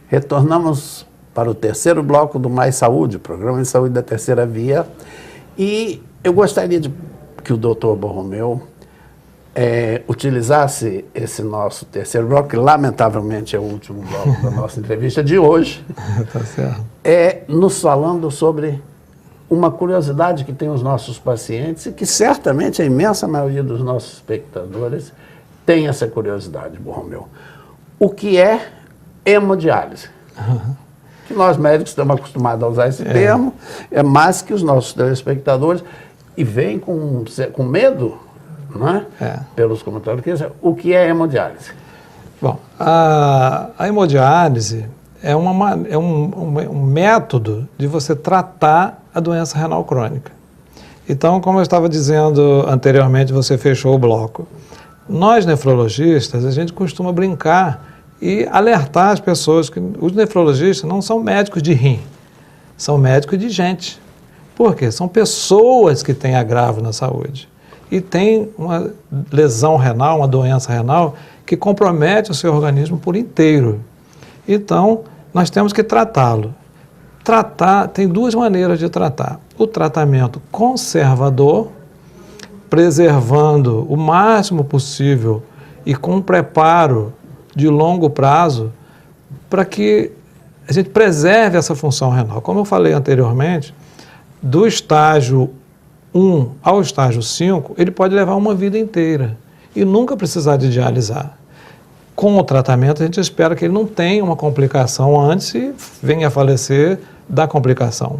Retornamos para o terceiro bloco do Mais Saúde, programa de saúde da terceira via. E eu gostaria que o Dr. Borromeu utilizasse esse nosso terceiro bloco, que lamentavelmente é o último bloco da nossa entrevista de hoje, Tá certo. nos falando sobre uma curiosidade que tem os nossos pacientes e que certamente a imensa maioria dos nossos espectadores tem essa curiosidade, Borromeu. O que é hemodiálise? Que nós médicos estamos acostumados a usar esse termo, é mais que os nossos telespectadores, e vem com medo, não é? Pelos comentários. O que é hemodiálise? Bom, a hemodiálise é um método de você tratar a doença renal crônica. Então, como eu estava dizendo anteriormente, você fechou o bloco. Nós, nefrologistas, a gente costuma brincar e alertar as pessoas que os nefrologistas não são médicos de rim, são médicos de gente. Por quê? São pessoas que têm agravo na saúde e têm uma lesão renal, uma doença renal que compromete o seu organismo por inteiro. Então, nós temos que tratá-lo. Tem duas maneiras de tratar. O tratamento conservador, preservando o máximo possível e com um preparo de longo prazo para que a gente preserve essa função renal. Como eu falei anteriormente, do estágio 1 ao estágio 5, ele pode levar uma vida inteira e nunca precisar de dialisar. Com o tratamento, a gente espera que ele não tenha uma complicação antes e venha a falecer da complicação.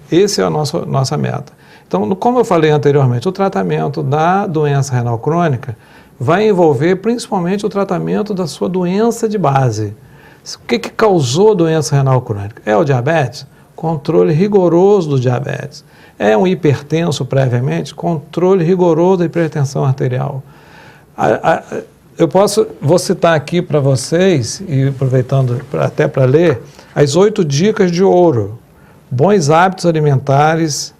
Essa é a nossa meta. Então, como eu falei anteriormente, o tratamento da doença renal crônica vai envolver principalmente o tratamento da sua doença de base. O que causou a doença renal crônica? É o diabetes? Controle rigoroso do diabetes. É um hipertenso previamente? Controle rigoroso da hipertensão arterial. Vou citar aqui para vocês, e aproveitando até para ler, as 8 dicas de ouro. Bons hábitos alimentares,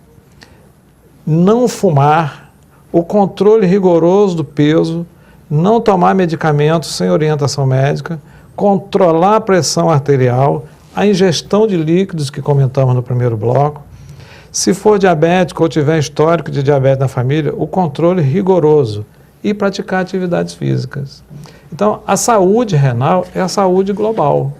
não fumar, o controle rigoroso do peso, não tomar medicamentos sem orientação médica, controlar a pressão arterial, a ingestão de líquidos que comentamos no primeiro bloco. Se for diabético ou tiver histórico de diabetes na família, o controle rigoroso e praticar atividades físicas. Então, a saúde renal é a saúde global.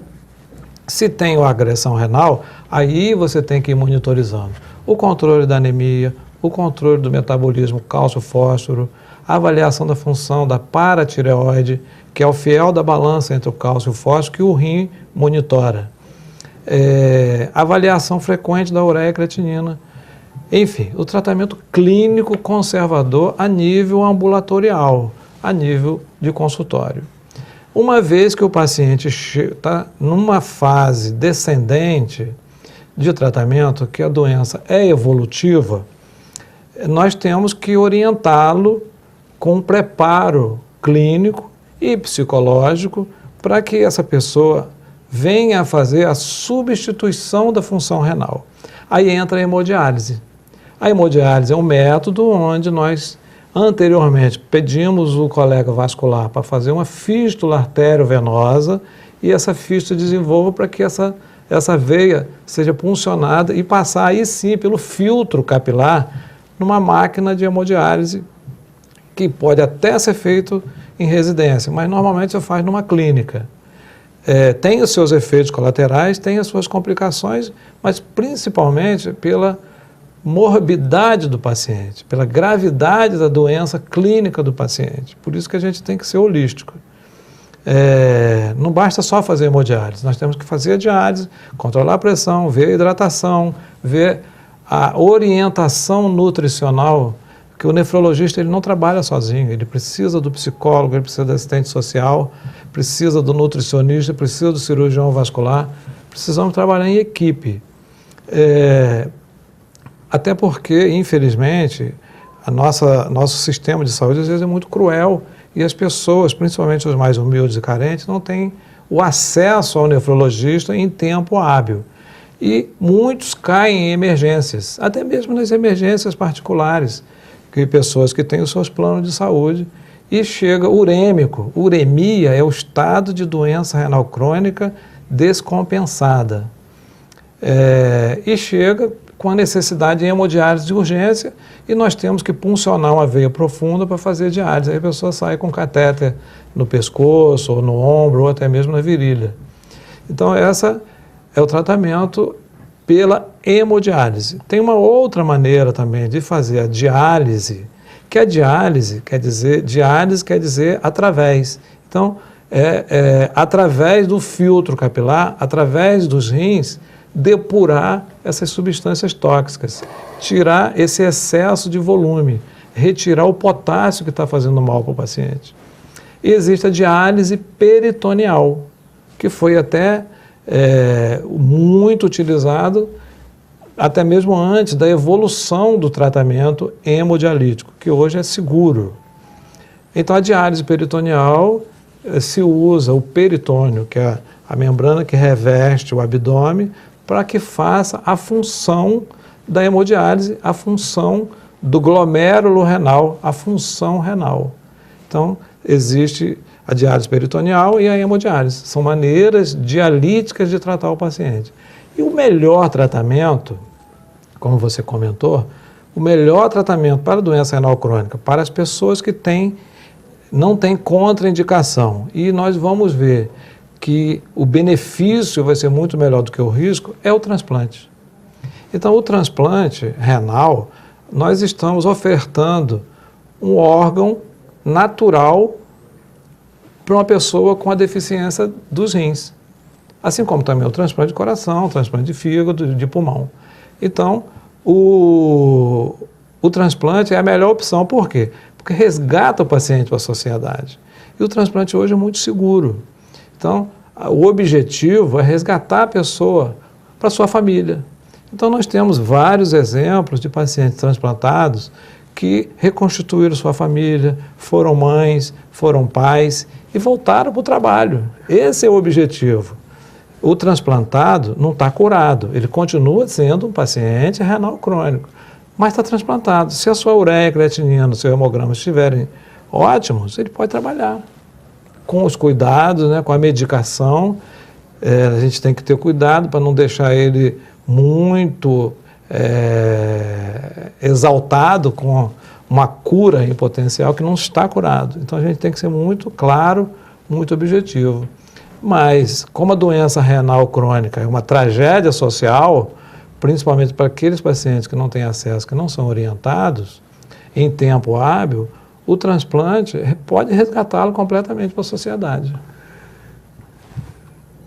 Se tem uma agressão renal, aí você tem que ir monitorizando o controle da anemia, o controle do metabolismo cálcio-fósforo, a avaliação da função da paratireoide, que é o fiel da balança entre o cálcio e o fósforo, que o rim monitora. Avaliação frequente da ureia e creatinina. Enfim, o tratamento clínico conservador a nível ambulatorial, a nível de consultório. Uma vez que o paciente está numa fase descendente de tratamento, que a doença é evolutiva, nós temos que orientá-lo com um preparo clínico e psicológico para que essa pessoa venha a fazer a substituição da função renal. Aí entra a hemodiálise. A hemodiálise é um método onde nós anteriormente pedimos o colega vascular para fazer uma fístula arteriovenosa e essa fístula desenvolva para que essa veia seja puncionada e passar aí sim pelo filtro capilar numa máquina de hemodiálise que pode até ser feito em residência, mas normalmente se faz numa clínica. Tem os seus efeitos colaterais, tem as suas complicações, mas principalmente pela morbidade do paciente, pela gravidade da doença clínica do paciente. Por isso que a gente tem que ser holístico. Não basta só fazer hemodiálise, nós temos que fazer a diálise, controlar a pressão, ver a hidratação, ver a orientação nutricional, que o nefrologista ele não trabalha sozinho, ele precisa do psicólogo, ele precisa do assistente social, precisa do nutricionista, precisa do cirurgião vascular, precisamos trabalhar em equipe. Até porque, infelizmente, nosso sistema de saúde às vezes é muito cruel e as pessoas, principalmente os mais humildes e carentes, não têm o acesso ao nefrologista em tempo hábil. E muitos caem em emergências, até mesmo nas emergências particulares, que pessoas que têm os seus planos de saúde e chega urêmico. Uremia é o estado de doença renal crônica descompensada. E chega com a necessidade de hemodiálise de urgência e nós temos que puncionar uma veia profunda para fazer diálise. Aí a pessoa sai com catéter no pescoço, ou no ombro, ou até mesmo na virilha. Então, essa é o tratamento pela hemodiálise. Tem uma outra maneira também de fazer a diálise, que a diálise quer dizer através. Então, através do filtro capilar, através dos rins, depurar essas substâncias tóxicas, tirar esse excesso de volume, retirar o potássio que está fazendo mal para o paciente. E existe a diálise peritoneal, que foi até muito utilizado, até mesmo antes da evolução do tratamento hemodialítico, que hoje é seguro. Então, a diálise peritoneal se usa o peritônio, que é a membrana que reveste o abdômen, para que faça a função da hemodiálise, a função do glomérulo renal, a função renal. Então, existe a diálise peritoneal e a hemodiálise. São maneiras dialíticas de tratar o paciente. E o melhor tratamento, como você comentou, o melhor tratamento para a doença renal crônica, para as pessoas que não têm contraindicação, e nós vamos ver que o benefício vai ser muito melhor do que o risco, é o transplante. Então, o transplante renal, nós estamos ofertando um órgão natural para uma pessoa com a deficiência dos rins. Assim como também o transplante de coração, o transplante de fígado, de pulmão. Então, o transplante é a melhor opção. Por quê? Porque resgata o paciente para a sociedade. E o transplante hoje é muito seguro. Então, o objetivo é resgatar a pessoa para a sua família. Então, nós temos vários exemplos de pacientes transplantados que reconstituíram sua família, foram mães, foram pais e voltaram para o trabalho. Esse é o objetivo. O transplantado não está curado, ele continua sendo um paciente renal crônico, mas está transplantado. Se a sua ureia, creatinina, o seu hemograma estiverem ótimos, ele pode trabalhar. Com os cuidados, né, com a medicação, a gente tem que ter cuidado para não deixar ele muito exaltado com uma cura em potencial que não está curado. Então a gente tem que ser muito claro, muito objetivo. Mas como a doença renal crônica é uma tragédia social, principalmente para aqueles pacientes que não têm acesso, que não são orientados em tempo hábil, o transplante pode resgatá-lo completamente para a sociedade.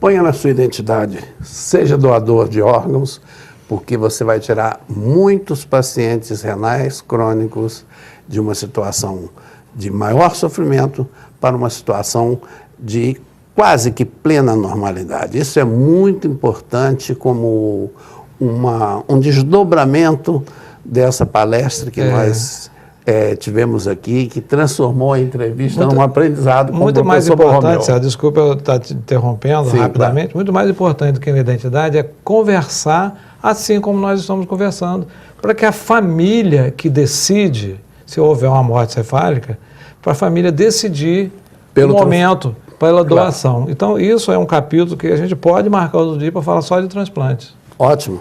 Ponha na sua identidade, seja doador de órgãos, porque você vai tirar muitos pacientes renais crônicos de uma situação de maior sofrimento para uma situação de quase que plena normalidade. Isso é muito importante como um desdobramento dessa palestra que nós tivemos aqui, que transformou a entrevista num aprendizado com o professor mais importante, Borromeu. Desculpa eu estar te interrompendo rapidamente, claro. Muito mais importante do que na identidade é conversar assim como nós estamos conversando, para que a família que decide, se houver uma morte cefálica, para a família decidir o momento pela doação. Claro. Então, isso é um capítulo que a gente pode marcar outro dia para falar só de transplantes. Ótimo.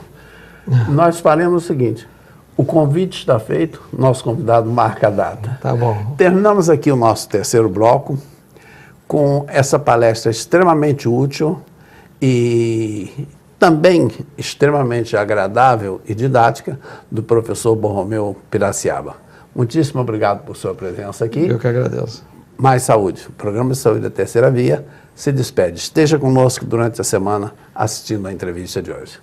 Nós faremos o seguinte, o convite está feito, nosso convidado marca a data. Tá bom. Terminamos aqui o nosso terceiro bloco com essa palestra extremamente útil e também extremamente agradável e didática do professor Borromeu Piraciaba. Muitíssimo obrigado por sua presença aqui. Eu que agradeço. Mais Saúde. O programa de saúde da Terceira Via se despede. Esteja conosco durante a semana assistindo a entrevista de hoje.